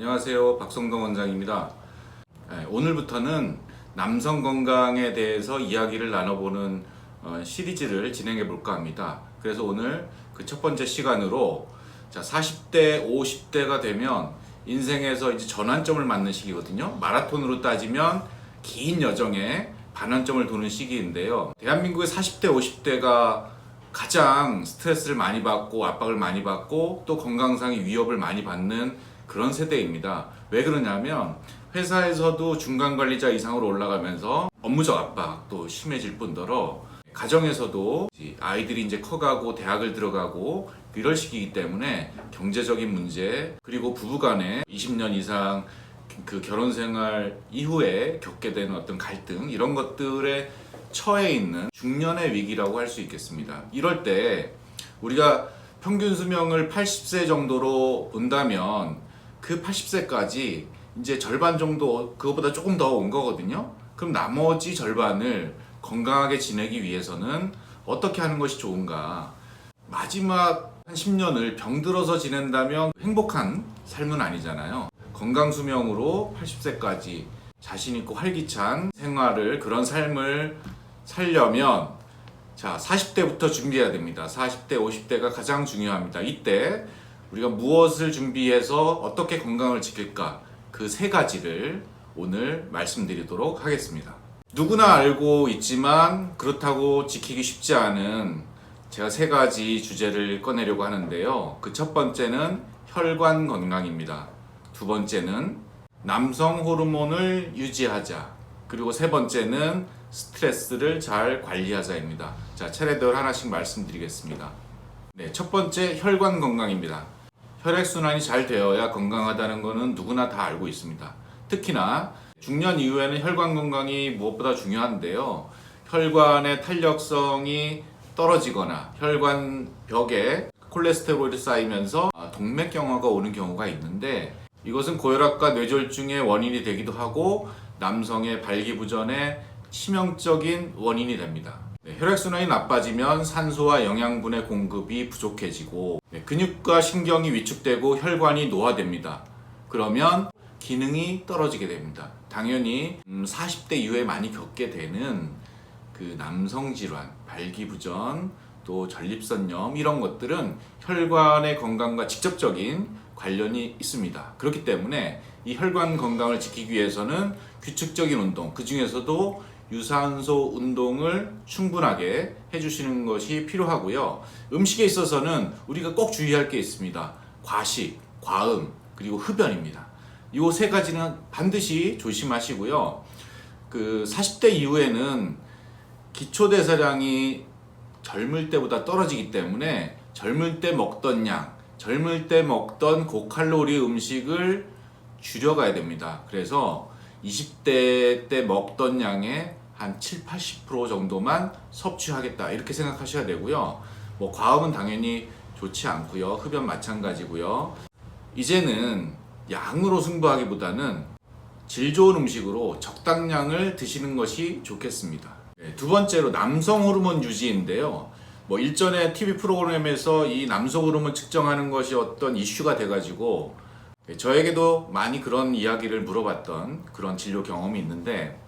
안녕하세요. 박성동 원장입니다. 오늘부터는 남성 건강에 대해서 이야기를 나눠보는 시리즈를 진행해 볼까 합니다. 그래서 오늘 그 첫 번째 시간으로 40대, 50대가 되면 인생에서 이제 전환점을 맞는 시기거든요. 마라톤으로 따지면 긴 여정에 반환점을 도는 시기인데요. 대한민국의 40대, 50대가 가장 스트레스를 많이 받고 압박을 많이 받고 또 건강상의 위협을 많이 받는 그런 세대입니다. 왜 그러냐면 회사에서도 중간 관리자 이상으로 올라가면서 업무적 압박도 심해질 뿐더러 가정에서도 아이들이 이제 커가고 대학을 들어가고 이럴 시기이기 때문에 경제적인 문제, 그리고 부부간에 20년 이상 그 결혼 생활 이후에 겪게 되는 어떤 갈등, 이런 것들에 처해 있는 중년의 위기라고 할 수 있겠습니다. 이럴 때 우리가 평균 수명을 80세 정도로 본다면 그 80세까지 이제 절반 정도, 그거보다 조금 더 온 거거든요. 그럼 나머지 절반을 건강하게 지내기 위해서는 어떻게 하는 것이 좋은가? 마지막 한 10년을 병들어서 지낸다면 행복한 삶은 아니잖아요. 건강 수명으로 80세까지 자신 있고 활기찬 생활을, 그런 삶을 살려면 40대부터 준비해야 됩니다. 40대, 50대가 가장 중요합니다. 이때 우리가 무엇을 준비해서 어떻게 건강을 지킬까? 그 세 가지를 오늘 말씀드리도록 하겠습니다. 누구나 알고 있지만 그렇다고 지키기 쉽지 않은 제가 세 가지 주제를 꺼내려고 하는데요. 그 첫 번째는 혈관 건강입니다. 두 번째는 남성 호르몬을 유지하자. 그리고 세 번째는 스트레스를 잘 관리하자입니다. 차례대로 하나씩 말씀드리겠습니다. 첫 번째, 혈관 건강입니다. 혈액순환이 잘 되어야 건강하다는 것은 누구나 다 알고 있습니다. 특히나 중년 이후에는 혈관 건강이 무엇보다 중요한데요. 혈관의 탄력성이 떨어지거나 혈관 벽에 콜레스테롤이 쌓이면서 동맥경화가 오는 경우가 있는데, 이것은 고혈압과 뇌졸중의 원인이 되기도 하고 남성의 발기부전의 치명적인 원인이 됩니다. 혈액순환이 나빠지면 산소와 영양분의 공급이 부족해지고 근육과 신경이 위축되고 혈관이 노화됩니다. 그러면 기능이 떨어지게 됩니다. 당연히 40대 이후에 많이 겪게 되는 그 남성 질환, 발기부전, 또 전립선염, 이런 것들은 혈관의 건강과 직접적인 관련이 있습니다. 그렇기 때문에 이 혈관 건강을 지키기 위해서는 규칙적인 운동, 그 중에서도 유산소 운동을 충분하게 해주시는 것이 필요하고요. 음식에 있어서는 우리가 꼭 주의할 게 있습니다. 과식, 과음, 그리고 흡연입니다. 이 세 가지는 반드시 조심하시고요. 40대 이후에는 기초대사량이 젊을 때보다 떨어지기 때문에 젊을 때 먹던 양, 젊을 때 먹던 고칼로리 음식을 줄여가야 됩니다. 그래서 20대 때 먹던 양의 한 70-80% 정도만 섭취하겠다, 이렇게 생각하셔야 되고요. 과음은 당연히 좋지 않고요. 흡연 마찬가지고요. 이제는 양으로 승부하기보다는 질 좋은 음식으로 적당량을 드시는 것이 좋겠습니다. 두 번째로 남성 호르몬 유지인데요. 일전에 TV 프로그램에서 이 남성 호르몬 측정하는 것이 어떤 이슈가 돼가지고 저에게도 많이 그런 이야기를 물어봤던 그런 진료 경험이 있는데,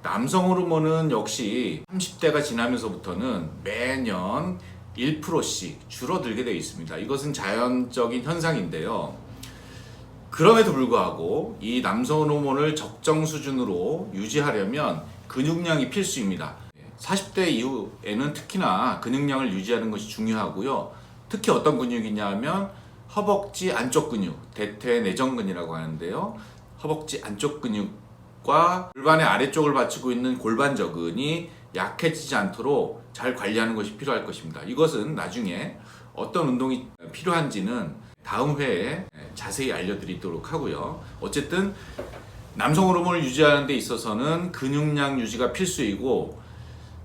남성 호르몬은 역시 30대가 지나면서부터는 매년 1%씩 줄어들게 되어 있습니다. 이것은 자연적인 현상인데요. 그럼에도 불구하고 이 남성 호르몬을 적정 수준으로 유지하려면 근육량이 필수입니다. 40대 이후에는 특히나 근육량을 유지하는 것이 중요하고요. 특히 어떤 근육이냐 하면 허벅지 안쪽 근육, 대퇴내전근이라고 하는데요. 허벅지 안쪽 근육과 골반의 아래쪽을 받치고 있는 골반저근이 약해지지 않도록 잘 관리하는 것이 필요할 것입니다. 이것은 나중에 어떤 운동이 필요한지는 다음 회에 자세히 알려드리도록 하고요. 어쨌든 남성 호르몬을 유지하는 데 있어서는 근육량 유지가 필수이고,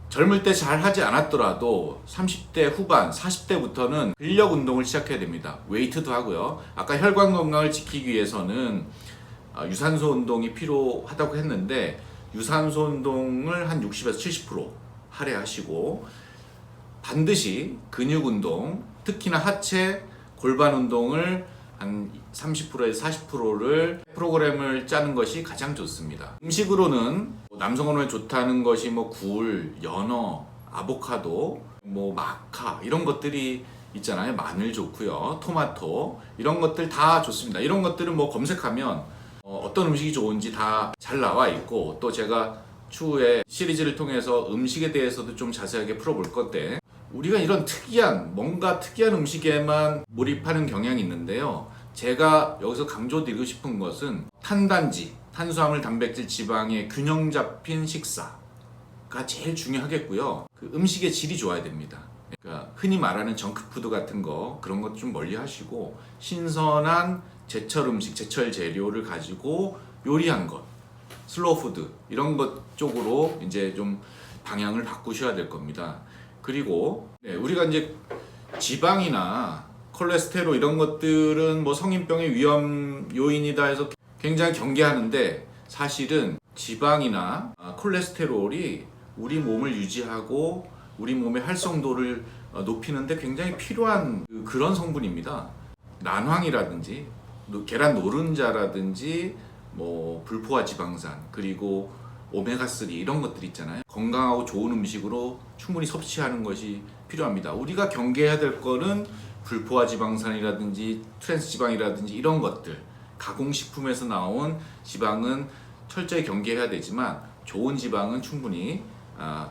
젊을 때 잘 하지 않았더라도 30대 후반, 40대부터는 근력 운동을 시작해야 됩니다. 웨이트도 하고요. 아까 혈관 건강을 지키기 위해서는 유산소 운동이 필요하다고 했는데, 유산소 운동을 한 60에서 70% 할애하시고, 반드시 근육 운동, 특히나 하체, 골반 운동을 한 30%에서 40%를 프로그램을 짜는 것이 가장 좋습니다. 음식으로는 남성 호르몬에 좋다는 것이 뭐 굴, 연어, 아보카도, 뭐 마카 이런 것들이 있잖아요. 마늘 좋고요, 토마토 이런 것들 다 좋습니다. 이런 것들은 뭐 검색하면 어떤 음식이 좋은지 다 잘 나와 있고, 또 제가 추후에 시리즈를 통해서 음식에 대해서도 좀 자세하게 풀어볼 건데, 우리가 이런 뭔가 특이한 음식에만 몰입하는 경향이 있는데요. 제가 여기서 강조드리고 싶은 것은 탄단지, 탄수화물, 단백질, 지방의 균형 잡힌 식사가 제일 중요하겠고요. 그 음식의 질이 좋아야 됩니다. 그러니까 흔히 말하는 정크푸드 같은 거, 그런 것 좀 멀리 하시고 신선한 제철 음식, 제철 재료를 가지고 요리한 것, 슬로우푸드 이런 것 쪽으로 이제 좀 방향을 바꾸셔야 될 겁니다. 그리고 우리가 이제 지방이나 콜레스테롤 이런 것들은 뭐 성인병의 위험 요인이다 해서 굉장히 경계하는데, 사실은 지방이나 콜레스테롤이 우리 몸을 유지하고 우리 몸의 활성도를 높이는데 굉장히 필요한 그런 성분입니다. 난황이라든지 계란 노른자라든지 뭐 불포화 지방산, 그리고 오메가3 이런 것들 있잖아요. 건강하고 좋은 음식으로 충분히 섭취하는 것이 필요합니다. 우리가 경계해야 될 거는 불포화 지방산이라든지 트랜스 지방이라든지 이런 것들, 가공식품에서 나온 지방은 철저히 경계해야 되지만, 좋은 지방은 충분히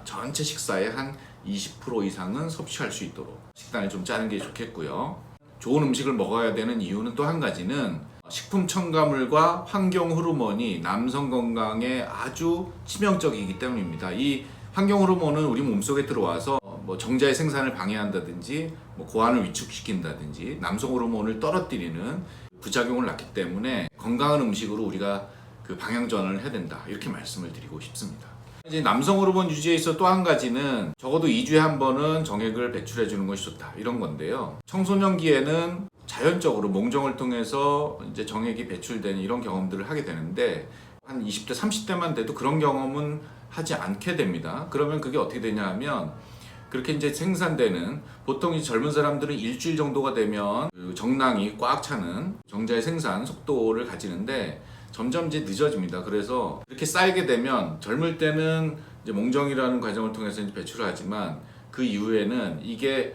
전체 식사의 한 20% 이상은 섭취할 수 있도록 식단을 좀 짜는 게 좋겠고요. 좋은 음식을 먹어야 되는 이유는 또 한 가지는 식품 첨가물과 환경 호르몬이 남성 건강에 아주 치명적이기 때문입니다. 이 환경 호르몬은 우리 몸속에 들어와서 뭐 정자의 생산을 방해한다든지 뭐 고환을 위축시킨다든지 남성 호르몬을 떨어뜨리는 부작용을 낳기 때문에 건강한 음식으로 우리가 그 방향 전환을 해야 된다, 이렇게 말씀을 드리고 싶습니다. 이제 남성 호르몬 유지에 있어 또 한 가지는 적어도 2주에 한 번은 정액을 배출해 주는 것이 좋다, 이런 건데요. 청소년기에는 자연적으로 몽정을 통해서 이제 정액이 배출되는 이런 경험들을 하게 되는데, 한 20대 30대만 돼도 그런 경험은 하지 않게 됩니다. 그러면 그게 어떻게 되냐 하면, 그렇게 이제 생산되는, 보통 이 젊은 사람들은 일주일 정도가 되면 그 정낭이 꽉 차는 정자의 생산 속도를 가지는데 점점 이제 늦어집니다. 그래서 이렇게 쌓이게 되면 젊을 때는 이제 몽정이라는 과정을 통해서 이제 배출을 하지만, 그 이후에는 이게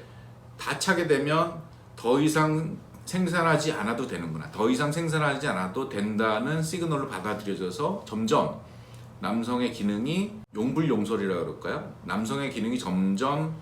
다 차게 되면 더 이상 생산하지 않아도 되는구나, 더 이상 생산하지 않아도 된다는 시그널로 받아들여져서 점점 남성의 기능이 용불용설이라 그럴까요? 남성의 기능이 점점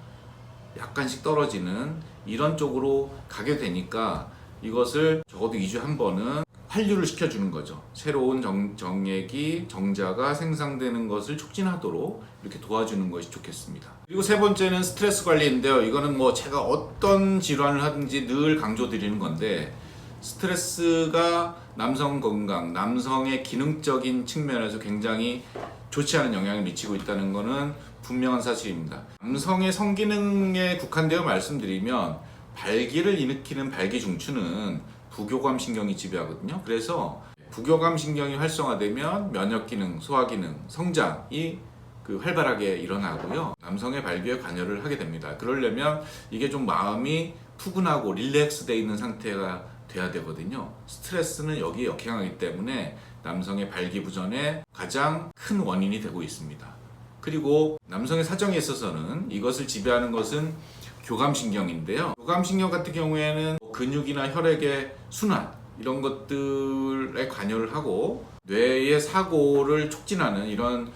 약간씩 떨어지는 이런 쪽으로 가게 되니까, 이것을 적어도 2주에 한 번은 환류를 시켜주는 거죠. 새로운 정액이, 정자가 생산되는 것을 촉진하도록 이렇게 도와주는 것이 좋겠습니다. 그리고 세 번째는 스트레스 관리인데요. 이거는 뭐 제가 어떤 질환을 하든지 늘 강조드리는 건데, 스트레스가 남성 건강, 남성의 기능적인 측면에서 굉장히 좋지 않은 영향을 미치고 있다는 것은 분명한 사실입니다. 남성의 성기능에 국한되어 말씀드리면, 발기를 일으키는 발기중추는 부교감 신경이 지배하거든요. 그래서 부교감 신경이 활성화되면 면역기능, 소화기능, 성장이 활발하게 일어나고요. 남성의 발기에 관여를 하게 됩니다. 그러려면 이게 좀 마음이 푸근하고 릴렉스되어 있는 상태가 돼야 되거든요. 스트레스는 여기에 역행하기 때문에 남성의 발기부전의 가장 큰 원인이 되고 있습니다. 그리고 남성의 사정에 있어서는 이것을 지배하는 것은 교감신경인데요. 교감신경 같은 경우에는 근육이나 혈액의 순환 이런 것들에 관여를 하고 뇌의 사고를 촉진하는 이런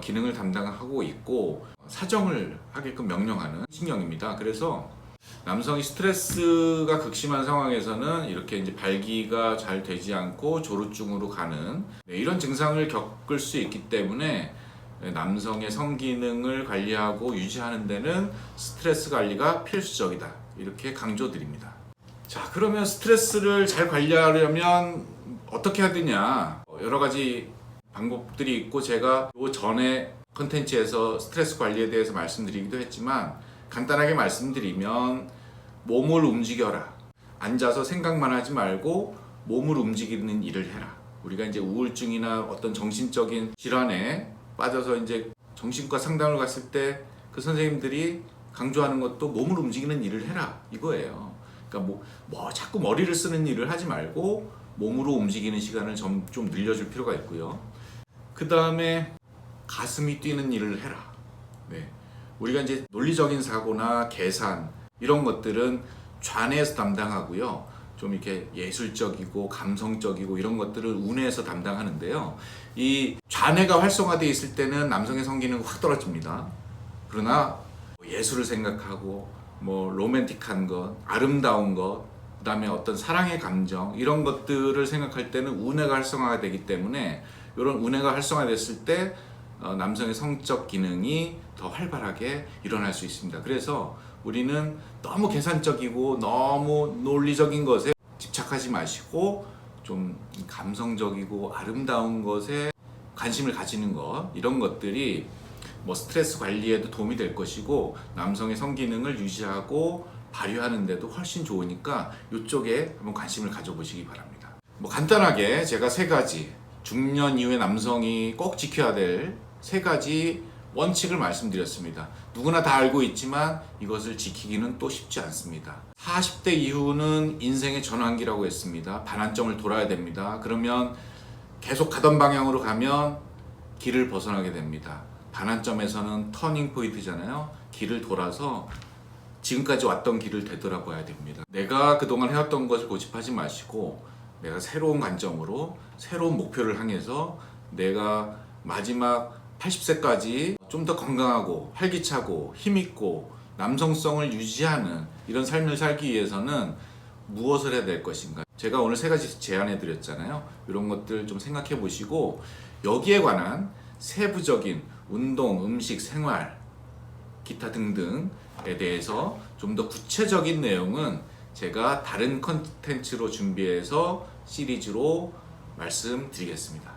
기능을 담당하고 있고, 사정을 하게끔 명령하는 신경입니다. 그래서 남성이 스트레스가 극심한 상황에서는 이렇게 이제 발기가 잘 되지 않고 조루증으로 가는 이런 증상을 겪을 수 있기 때문에, 남성의 성기능을 관리하고 유지하는 데는 스트레스 관리가 필수적이다, 이렇게 강조드립니다. 자, 그러면 스트레스를 잘 관리하려면 어떻게 해야 되냐, 여러 가지 방법들이 있고, 제가 그 전에 컨텐츠에서 스트레스 관리에 대해서 말씀드리기도 했지만, 간단하게 말씀드리면 몸을 움직여라, 앉아서 생각만 하지 말고 몸을 움직이는 일을 해라. 우리가 이제 우울증이나 어떤 정신적인 질환에 빠져서 이제 정신과 상담을 갔을 때 그 선생님들이 강조하는 것도 몸을 움직이는 일을 해라, 이거예요. 그러니까 뭐 자꾸 머리를 쓰는 일을 하지 말고 몸으로 움직이는 시간을 좀 늘려줄 필요가 있고요. 그 다음에 가슴이 뛰는 일을 해라. 네. 우리가 이제 논리적인 사고나 계산 이런 것들은 좌뇌에서 담당하고요. 좀 이렇게 예술적이고 감성적이고 이런 것들을 우뇌에서 담당하는데요. 이 좌뇌가 활성화되어 있을 때는 남성의 성기능은 확 떨어집니다. 그러나 예술을 생각하고 뭐 로맨틱한 것, 아름다운 것, 그 다음에 어떤 사랑의 감정 이런 것들을 생각할 때는 우뇌가 활성화가 되기 때문에 이런 우뇌가 활성화됐을 때 남성의 성적 기능이 더 활발하게 일어날 수 있습니다. 그래서 우리는 너무 계산적이고 너무 논리적인 것에 집착하지 마시고 좀 감성적이고 아름다운 것에 관심을 가지는 것, 이런 것들이 뭐 스트레스 관리에도 도움이 될 것이고 남성의 성기능을 유지하고 발휘하는 데도 훨씬 좋으니까 이쪽에 한번 관심을 가져보시기 바랍니다. 뭐 간단하게 제가 3가지 중년 이후의 남성이 꼭 지켜야 될 3가지 원칙을 말씀드렸습니다. 누구나 다 알고 있지만 이것을 지키기는 또 쉽지 않습니다. 40대 이후는 인생의 전환기라고 했습니다. 반환점을 돌아야 됩니다. 그러면 계속 가던 방향으로 가면 길을 벗어나게 됩니다. 반환점에서는 터닝 포인트잖아요. 길을 돌아서 지금까지 왔던 길을 되돌아봐야 됩니다. 내가 그동안 해왔던 것을 고집하지 마시고 내가 새로운 관점으로 새로운 목표를 향해서 내가 마지막 80세까지 좀 더 건강하고 활기차고 힘있고 남성성을 유지하는 이런 삶을 살기 위해서는 무엇을 해야 될 것인가. 제가 오늘 3가지 제안해 드렸잖아요. 이런 것들 좀 생각해 보시고 여기에 관한 세부적인 운동, 음식, 생활, 기타 등등에 대해서 좀 더 구체적인 내용은 제가 다른 컨텐츠로 준비해서 시리즈로 말씀드리겠습니다.